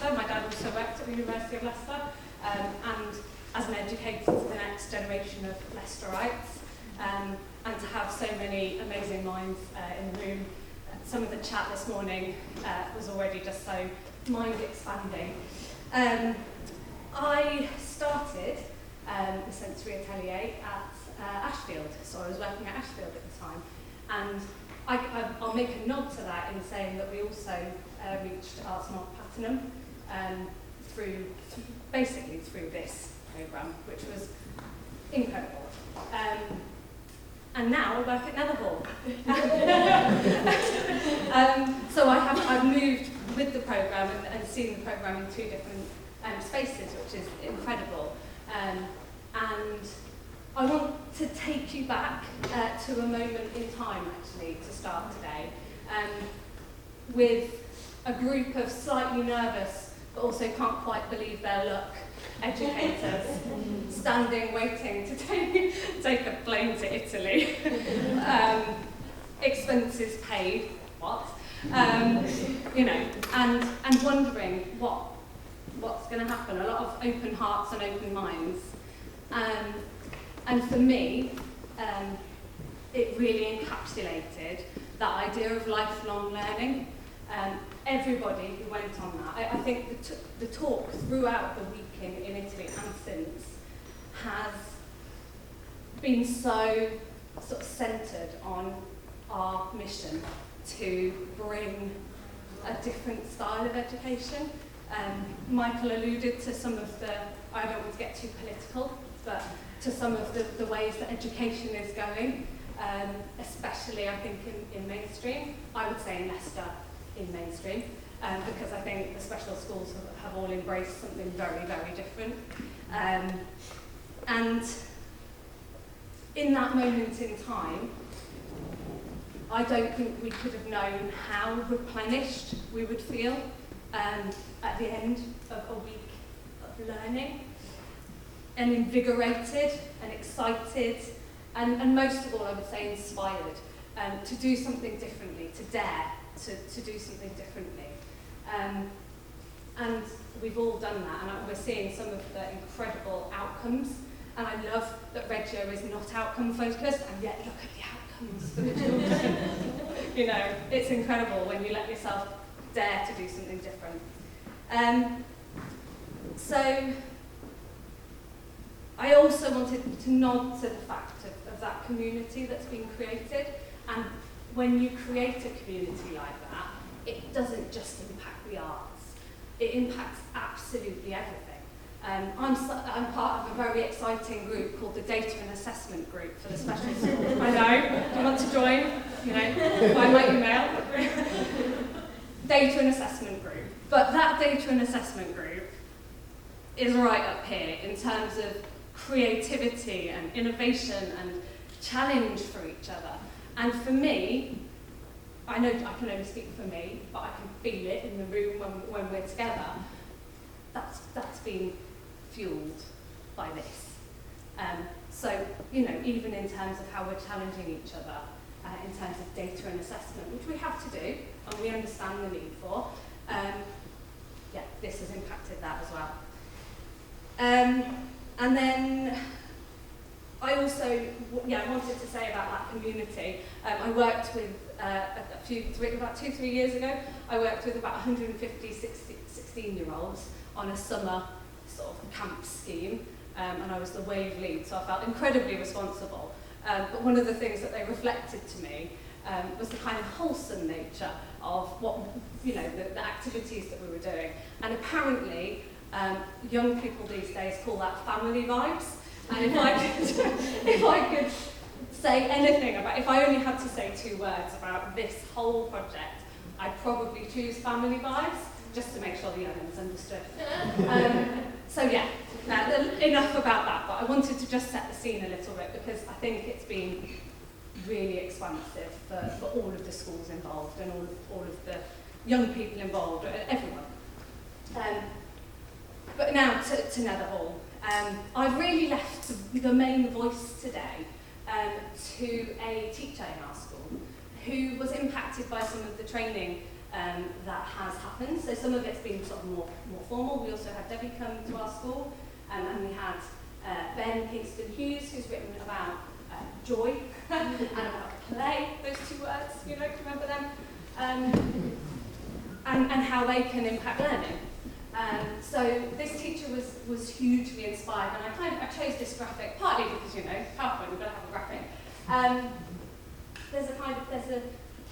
Leicester. My dad also worked at the University of Leicester, and as an educator to the next generation of Leicesterites, and to have so many amazing minds in the room. Some of the chat this morning was already just so mind-expanding. I started the SENsory Atelier at Ashfield, so I was working at Ashfield at the time, and I'll make a nod to that in saying that we also reached Arts Not Platinum basically through this programme, which was incredible. And now I work at Netherhall. So I've moved with the programme and seen the programme in 2 different spaces, which is incredible. And I want to take you back to a moment in time, actually, to start today, with a group of slightly nervous, but also can't quite believe their luck, educators, standing, waiting to take a plane to Italy. Expenses paid, what? And wondering what's going to happen. A lot of open hearts and open minds. And for me, it really encapsulated that idea of lifelong learning. Everybody who went on that, I think the talk throughout the week in Italy and since has been so sort of centred on our mission to bring a different style of education. Michael alluded to some of I don't want to get too political, but to some of the ways that education is going, especially I think in mainstream. I would say in Leicester in mainstream, because I think the special schools have all embraced something very, very different. And in that moment in time, I don't think we could have known how replenished we would feel at the end of a week of learning, and invigorated and excited, and most of all, I would say inspired to do something differently, to dare to do something differently. And we've all done that, and we're seeing some of the incredible outcomes. And I love that Reggio is not outcome focused, and yet look at the outcomes for the children. It's incredible when you let yourself dare to do something different. So I also wanted to nod to the fact of that community that's been created. And when you create a community like that, it doesn't just impact the arts. It impacts absolutely everything. I'm part of a very exciting group called the Data and Assessment Group for the Special Schools. I know, do you want to join? By my email. Data and Assessment Group. But that Data and Assessment Group is right up here in terms of creativity and innovation and challenge for each other. And for me, I know I can only speak for me, but I can feel it in the room when we're together. That's been fueled by this. So, even in terms of how we're challenging each other, in terms of data and assessment, which we have to do, and we understand the need for, this has impacted that as well. And then I also, wanted to say about that community. I worked with about 2-3 years ago, I worked with about 150 16-year-olds on a summer sort of camp scheme, and I was the wave lead, so I felt incredibly responsible. But one of the things that they reflected to me was the kind of wholesome nature of what, the activities that we were doing. And apparently, young people these days call that family vibes. And if I could say anything about, if I only had to say 2 words about this whole project, I'd probably choose family vibes, just to make sure the young ones understood. Enough about that, but I wanted to just set the scene a little bit because I think it's been really expansive for all of the schools involved and all of the young people involved, everyone. But now to Netherhall. I've really left the main voice today to a teacher in our school who was impacted by some of the training that has happened. So some of it's been sort of more formal. We also had Debbie come to our school, and we had Ben Kingston-Hughes, who's written about joy and about play, those two words, you know, remember them? And how they can impact learning. So this teacher was hugely inspired, and I chose this graphic partly because, you know, PowerPoint, we've got to have a graphic. There's a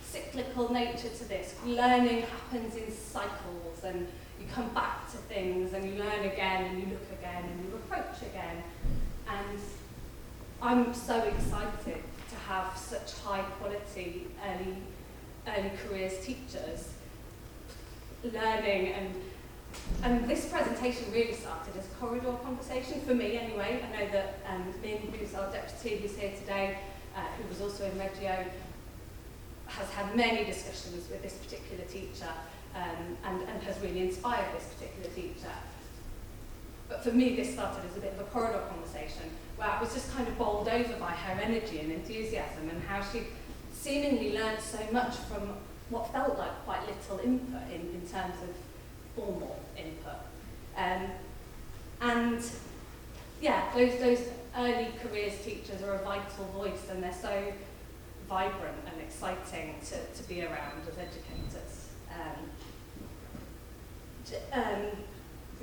cyclical nature to this. Learning happens in cycles, and you come back to things, and you learn again, and you look again, and you approach again. And I'm so excited to have such high quality early careers teachers learning, and this presentation really started as a corridor conversation for me anyway. I know that Min, who's our deputy, who's here today, who was also in Reggio, has had many discussions with this particular teacher and has really inspired this particular teacher. But for me, this started as a bit of a corridor conversation where I was just kind of bowled over by her energy and enthusiasm, and how she seemingly learned so much from what felt like quite little input in terms of formal input. And yeah, those early careers teachers are a vital voice, and they're so vibrant and exciting to be around as educators.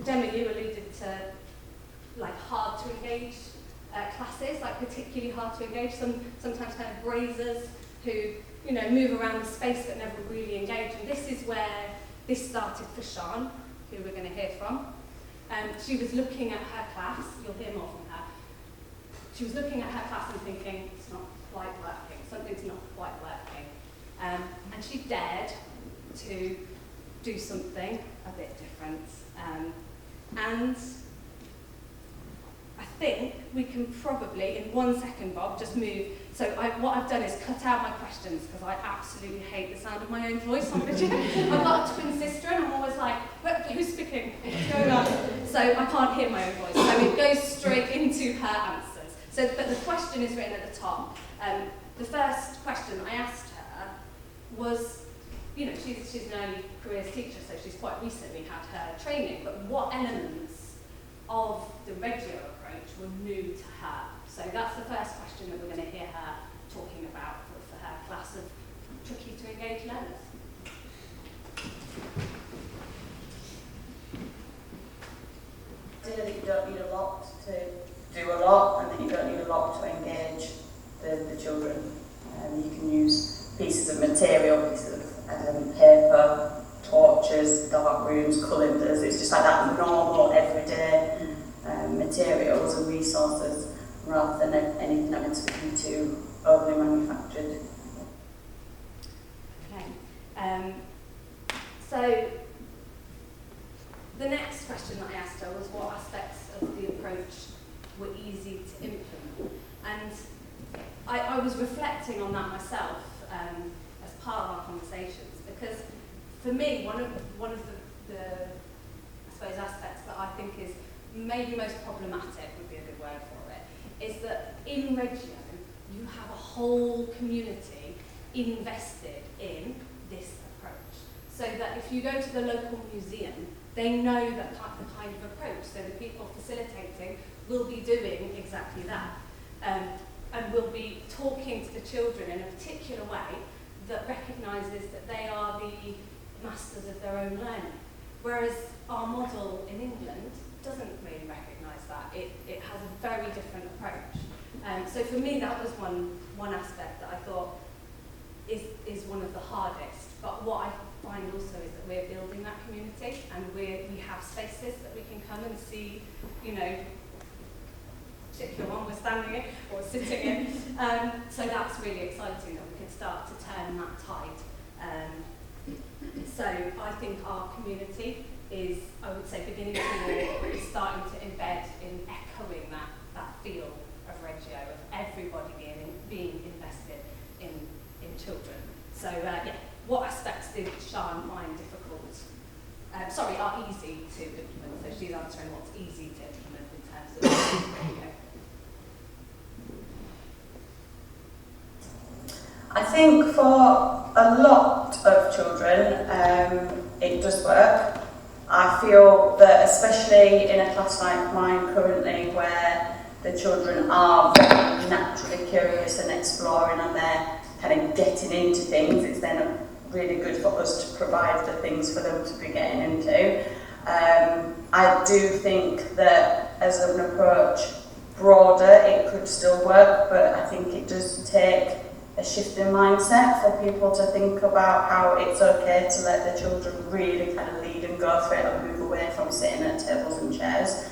Gemma, you alluded to like hard to engage classes, like particularly hard to engage, sometimes kind of brazers who, you know, move around the space but never really engage. And this is where this started for Sian, who we're going to hear from. She was looking at her class, you'll hear more from her. She was looking at her class and thinking, it's not quite working, something's not quite working. And she dared to do something a bit different. And I think we can probably, in 1 second, Bob, just move. So what I've done is cut out my questions because I absolutely hate the sound of my own voice on video. I've got a twin sister and I'm always like, who's speaking? What's going on? So I can't hear my own voice. So it goes straight into her answers. So, but the question is written at the top. The first question I asked her was, you know, she's an early careers teacher, so she's quite recently had her training, but what elements of the Reggio approach were new to her? So that's the first question that we're going to hear her talking about for her class of tricky to engage learners. I think you don't need a lot to do a lot, and that you don't need a lot to engage the children. You can use pieces of material, pieces of paper, torches, dark rooms, calendars. It's just like that normal, everyday materials and resources, rather than anything that is too overly manufactured. Okay. So the next question that I asked her was what aspects of the approach were easy to implement. And I was reflecting on that myself as part of our conversations, because for me, one of the I suppose aspects that I think is maybe most problematic, would be a good word for it, is that in Reggio you have a whole community invested in this approach. So that if you go to the local museum, they know that the kind of approach. So the people facilitating will be doing exactly that. And will be talking to the children in a particular way that recognises that they are the masters of their own learning. Whereas our model in England doesn't really recognise that. It has a very different approach. So for me, that was one aspect that I thought is one of the hardest. But what I find also is that we're building that community, and we have spaces that we can come and see, you know, particular one we're standing in or sitting in. So that's really exciting that we can start to turn that tide. So I think our community is, I would say, beginning to is starting to embed in echoing that feel of Reggio, of everybody being invested in children. So yeah, what aspects did Sian find difficult? Are easy to implement. So she's answering what's easy to implement in terms of Reggio. I think for a lot of children. It does work. I feel that especially in a class like mine currently, where the children are very naturally curious and exploring and they're kind of getting into things, it's then really good for us to provide the things for them to be getting into. I do think that as an approach broader, it could still work, but I think it does take a shift in mindset for people to think about how it's okay to let the children really kind of lead and go for it and move away from sitting at tables and chairs.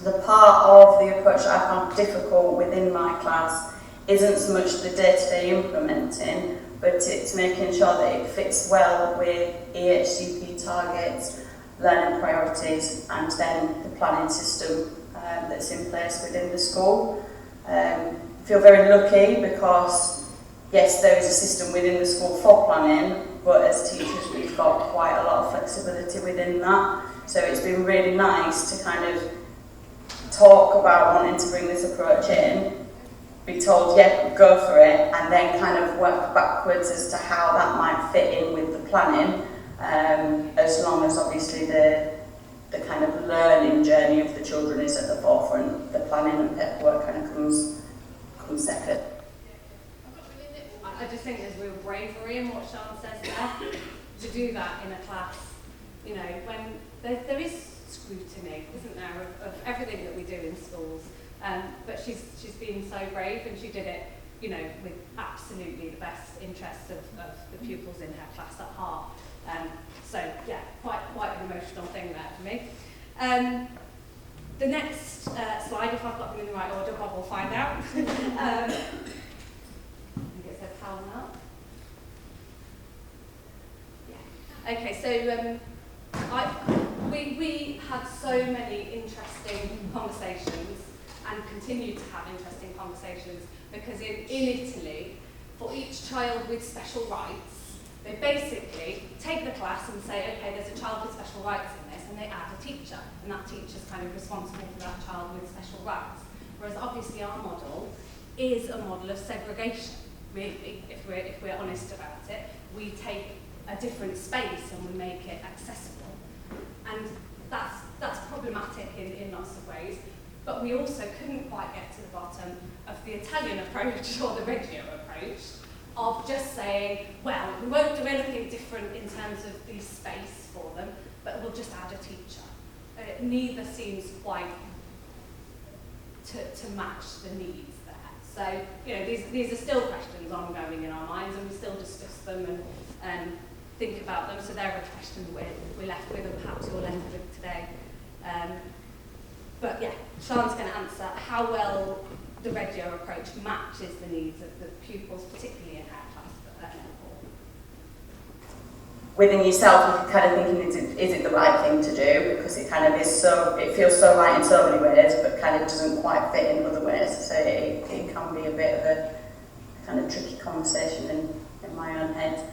The part of the approach that I found difficult within my class isn't so much the day-to-day implementing, but it's making sure that it fits well with EHCP targets, learning priorities, and then the planning system that's in place within the school. I feel very lucky because, yes, there is a system within the school for planning, but as teachers we've got quite a lot of flexibility within that. So it's been really nice to kind of talk about wanting to bring this approach in, be told, yeah, go for it, and then kind of work backwards as to how that might fit in with the planning, as long as obviously the kind of learning journey of the children is at the forefront. The planning and paperwork kind of comes second. I just think there's real bravery in what Sian says there, to do that in a class, you know, when there is scrutiny, isn't there, of everything that we do in schools. But she's been so brave, and she did it, you know, with absolutely the best interests of the pupils in her class at heart. So yeah, quite an emotional thing there for me. The next slide, if I've got them in the right order, Bob will find out. I think it says how now. Yeah. Okay, so we had so many interesting conversations and continue to have interesting conversations because in Italy, for each child with special rights, they basically take the class and say, okay, there's a child with special rights in this, and they add a teacher, and that teacher's kind of responsible for that child with special rights. Whereas obviously our model is a model of segregation, really, if we're honest about it. We take a different space and we make it accessible. And that's problematic in lots of ways. But we also couldn't quite get to the bottom of the Italian approach or the Reggio approach of just saying, well, we won't do anything different in terms of the space for them, but we'll just add a teacher. Neither seems quite to match the needs there. So, you know, these are still questions ongoing in our minds, and we still discuss them and think about them. So they're a question we're left with, and perhaps you'll end with today. But yeah, Sian's going to answer how well the Reggio approach matches the needs of the pupils, particularly in our class, but at level. Within yourself, you're kind of thinking, is it the right thing to do? Because it kind of is it feels so right in so many ways, but kind of doesn't quite fit in other ways. So it can be a bit of a kind of tricky conversation in my own head.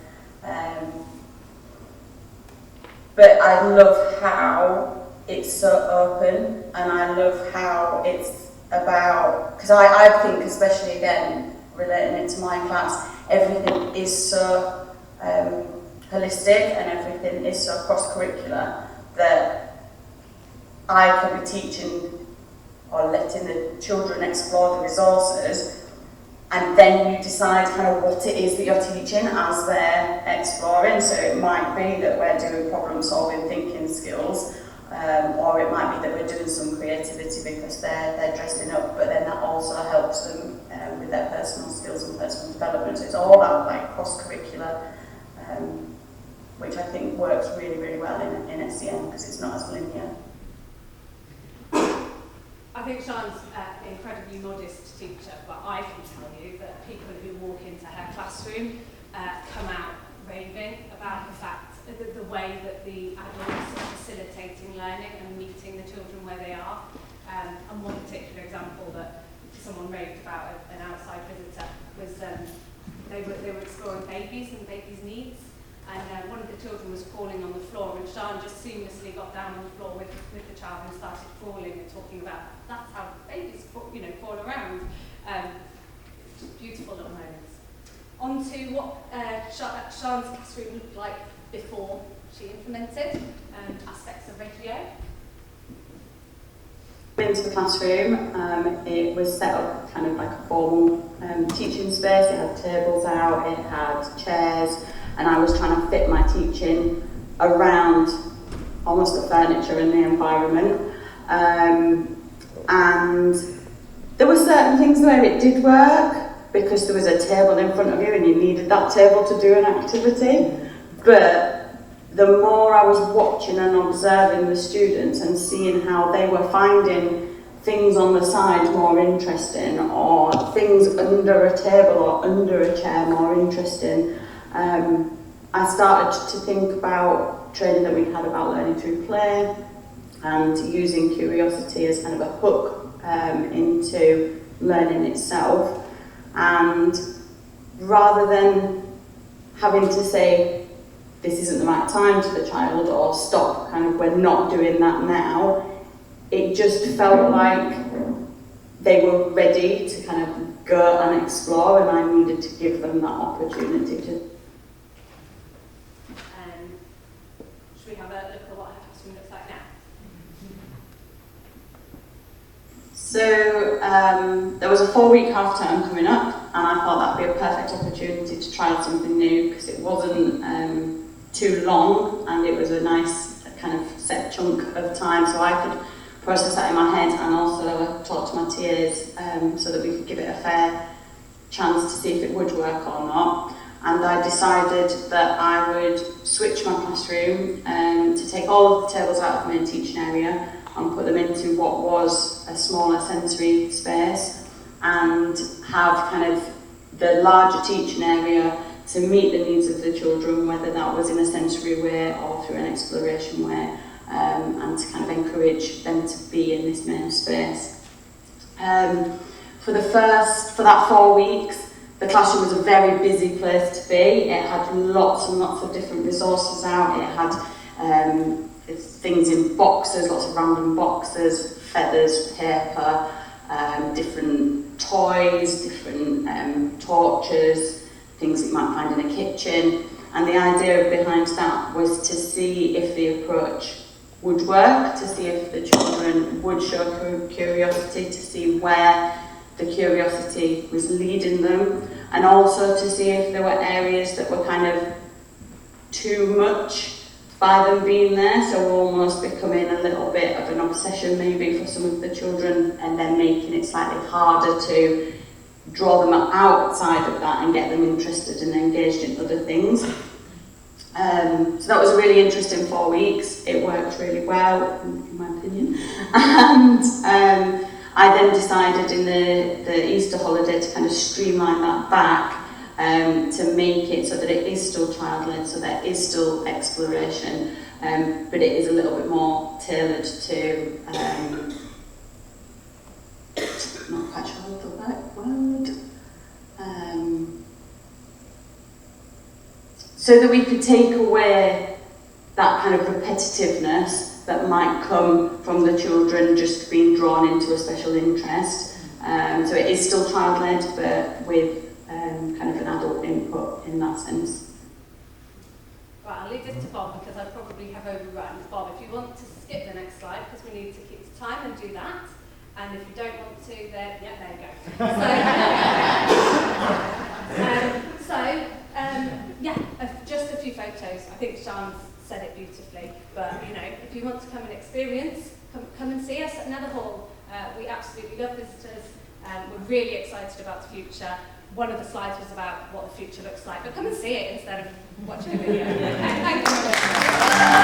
But I love how it's so open, and I love how it's about, because I think, especially again, relating it to my class, everything is so holistic and everything is so cross-curricular that I can be teaching or letting the children explore the resources, and then you decide kind of what it is that you're teaching as they're exploring. So it might be that we're doing problem-solving thinking skills, or it might be that we're doing some creativity because they're dressing up, but then that also helps them with their personal skills and personal development. So it's all that like cross-curricular, which I think works really, really well in SEN because it's not as linear. I think Sian's an incredibly modest teacher, but I can tell you that people who walk into her classroom come out raving about the fact the way that the adults are facilitating learning and meeting the children where they are. And one particular example that someone raved about, an outside visitor, was they were exploring babies and babies' needs. And one of the children was crawling on the floor, and Sian just seamlessly got down on the floor with the child and started crawling and talking about that's how babies crawl around. Just beautiful little moments. On to what Sian's classroom looked like before she implemented aspects of radio. Into the classroom, it was set up kind of like a formal teaching space. It had tables out, it had chairs, and I was trying to fit my teaching around almost the furniture in the environment. And there were certain things where it did work because there was a table in front of you and you needed that table to do an activity. But the more I was watching and observing the students and seeing how they were finding things on the side more interesting, or things under a table or under a chair more interesting, I started to think about training that we had about learning through play and using curiosity as kind of a hook into learning itself. And rather than having to say, this isn't the right time to the child, or stop, kind of, we're not doing that now, it just felt like they were ready to kind of go and explore, and I needed to give them that opportunity to. Should we have a look at what our classroom looks like now? So there was a 4-week half term coming up, and I thought that'd be a perfect opportunity to try something new, because it wasn't too long and it was a nice kind of set chunk of time, so I could process that in my head and also talk to my TAs so that we could give it a fair chance to see if it would work or not. And I decided that I would switch my classroom to take all of the tables out of the main teaching area and put them into what was a smaller sensory space, and have kind of the larger teaching area to meet the needs of the children, whether that was in a sensory way or through an exploration way, and to kind of encourage them to be in this main space. For that 4 weeks, the classroom was a very busy place to be. It had lots and lots of different resources out. It had things in boxes, lots of random boxes, feathers, paper, different toys, different torches, things that you might find in a kitchen. And the idea behind that was to see if the approach would work, to see if the children would show curiosity, to see where the curiosity was leading them, and also to see if there were areas that were kind of too much by them being there, so almost becoming a little bit of an obsession maybe for some of the children, and then making it slightly harder to draw them outside of that and get them interested and engaged in other things. So that was a really interesting 4 weeks. It worked really well, in my opinion. And I then decided in the Easter holiday to kind of streamline that back, to make it so that it is still child-led, so there is still exploration, but it is a little bit more tailored to, not quite sure what the right word, so that we could take away that kind of repetitiveness that might come from the children just being drawn into a special interest. So it is still child-led, but with kind of an adult input in that sense. Right, I'll leave this to Bob because I probably have overrun. Bob, if you want to skip the next slide, because we need to keep to time and do that. And if you don't want to, then, yeah, there you go. Just a few photos. I think Sian said it beautifully, but you know, if you want to come and experience, come and see us at Netherhall. We absolutely love visitors. We're really excited about the future. One of the slides was about what the future looks like, but come and see it instead of watching a video. Thank you.